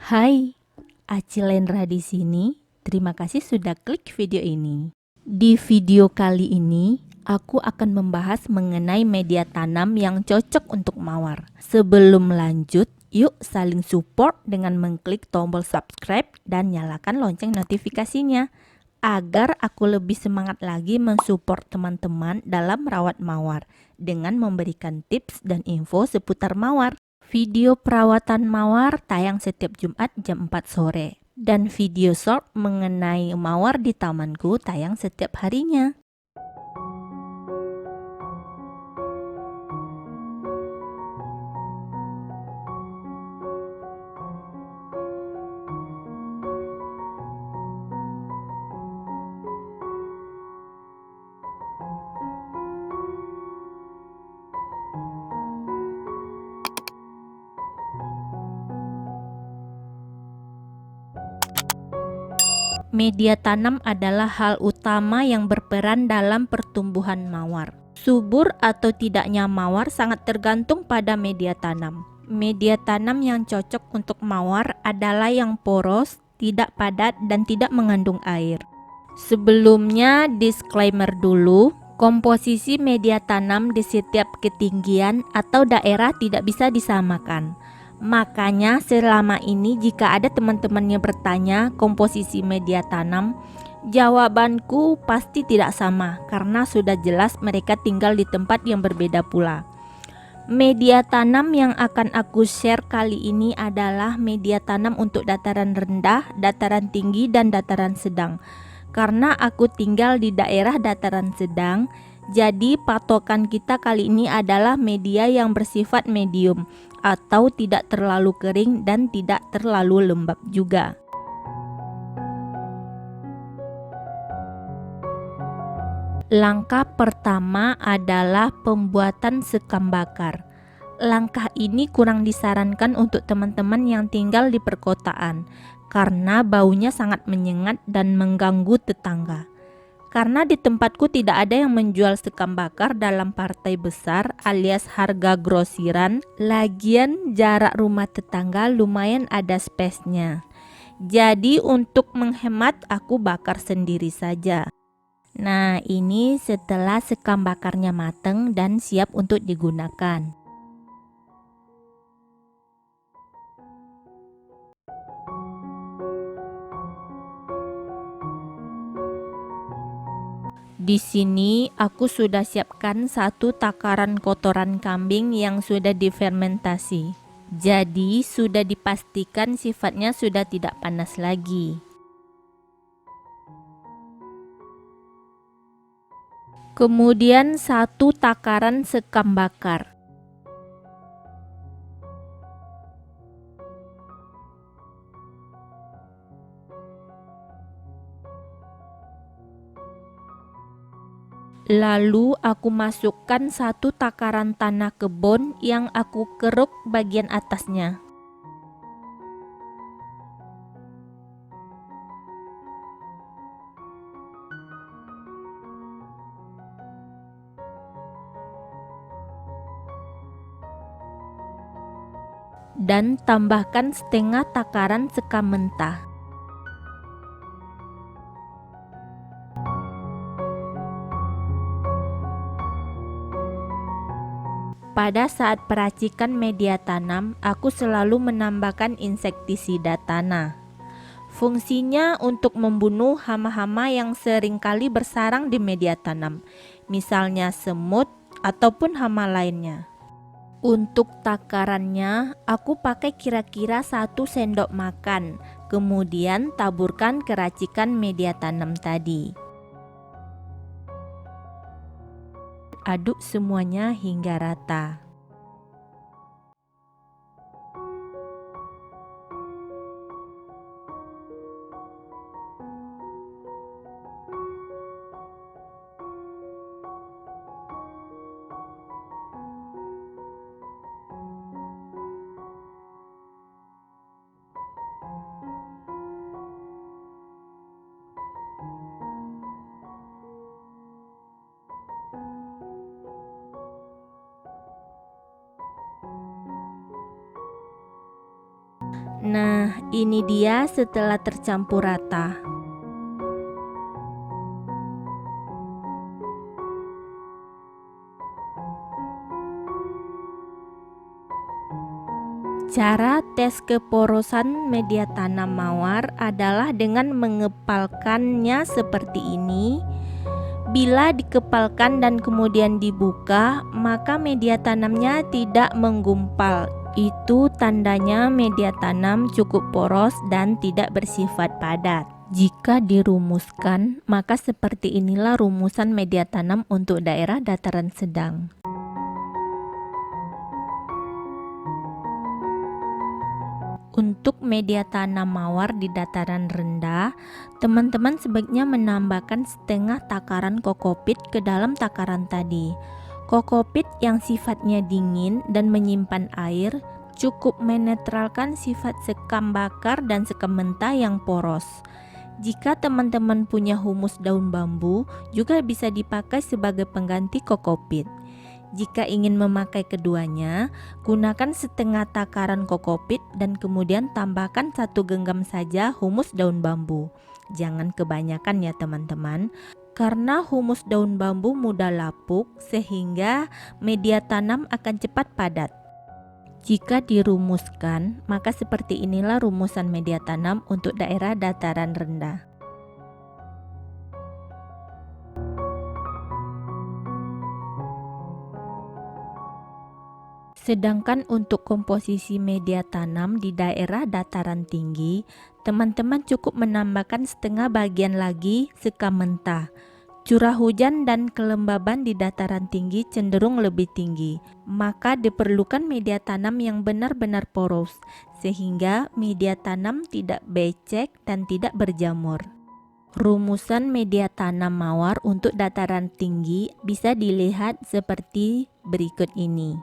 Hai, Acilendra di sini. Terima kasih sudah klik video ini. Di video kali ini, aku akan membahas mengenai media tanam yang cocok untuk mawar. Sebelum lanjut, yuk saling support dengan mengklik tombol subscribe dan nyalakan lonceng notifikasinya agar aku lebih semangat lagi mensupport teman-teman dalam merawat mawar dengan memberikan tips dan info seputar mawar. Video perawatan mawar tayang setiap Jumat jam 4 sore. Dan video short mengenai mawar di tamanku tayang setiap harinya. Media tanam adalah hal utama yang berperan dalam pertumbuhan mawar. Subur atau tidaknya mawar sangat tergantung pada media tanam. Media tanam yang cocok untuk mawar adalah yang poros, tidak padat, dan tidak mengandung air. Sebelumnya, disclaimer dulu, komposisi media tanam di setiap ketinggian atau daerah tidak bisa disamakan. Makanya selama ini jika ada teman-temannya bertanya komposisi media tanam, jawabanku pasti tidak sama karena sudah jelas mereka tinggal di tempat yang berbeda pula. Media tanam yang akan aku share kali ini adalah media tanam untuk dataran rendah, dataran tinggi, dan dataran sedang. Karena aku tinggal di daerah dataran sedang, jadi patokan kita kali ini adalah media yang bersifat medium atau tidak terlalu kering dan tidak terlalu lembab juga. Langkah pertama adalah pembuatan sekam bakar. Langkah ini kurang disarankan untuk teman-teman yang tinggal di perkotaan karena baunya sangat menyengat dan mengganggu tetangga. Karena di tempatku tidak ada yang menjual sekam bakar dalam partai besar alias harga grosiran, lagian jarak rumah tetangga lumayan ada space-nya. Jadi untuk menghemat aku bakar sendiri saja. Nah, ini setelah sekam bakarnya mateng dan siap untuk digunakan. Di sini aku sudah siapkan satu takaran kotoran kambing yang sudah difermentasi. Jadi sudah dipastikan sifatnya sudah tidak panas lagi. Kemudian satu takaran sekam bakar. Lalu aku masukkan satu takaran tanah kebun yang aku keruk bagian atasnya. Dan tambahkan setengah takaran sekam mentah. Pada saat peracikan media tanam, aku selalu menambahkan insektisida tanah. Fungsinya untuk membunuh hama-hama yang seringkali bersarang di media tanam, misalnya semut ataupun hama lainnya. Untuk takarannya, aku pakai kira-kira 1 sendok makan, kemudian taburkan ke racikan media tanam tadi. Aduk semuanya hingga rata. Nah, ini dia setelah tercampur rata. Cara tes keporosan media tanam mawar adalah dengan mengepalkannya seperti ini. Bila dikepalkan dan kemudian dibuka, maka media tanamnya tidak menggumpal. Itu tandanya media tanam cukup poros dan tidak bersifat padat. Jika dirumuskan, maka seperti inilah rumusan media tanam untuk daerah dataran sedang. Untuk media tanam mawar di dataran rendah, teman-teman sebaiknya menambahkan setengah takaran kokopit ke dalam takaran tadi. Kokopit yang sifatnya dingin dan menyimpan air cukup menetralkan sifat sekam bakar dan sekam mentah yang poros. Jika teman-teman punya humus daun bambu, juga bisa dipakai sebagai pengganti kokopit. Jika ingin memakai keduanya, gunakan setengah takaran kokopit dan kemudian tambahkan 1 genggam saja humus daun bambu. Jangan kebanyakan ya teman-teman, karena humus daun bambu mudah lapuk sehingga media tanam akan cepat padat. Jika dirumuskan, maka seperti inilah rumusan media tanam untuk daerah dataran rendah. Sedangkan untuk komposisi media tanam di daerah dataran tinggi, teman-teman cukup menambahkan setengah bagian lagi sekam mentah. Curah hujan dan kelembaban di dataran tinggi cenderung lebih tinggi, maka diperlukan media tanam yang benar-benar poros, sehingga media tanam tidak becek dan tidak berjamur. Rumusan media tanam mawar untuk dataran tinggi bisa dilihat seperti berikut ini.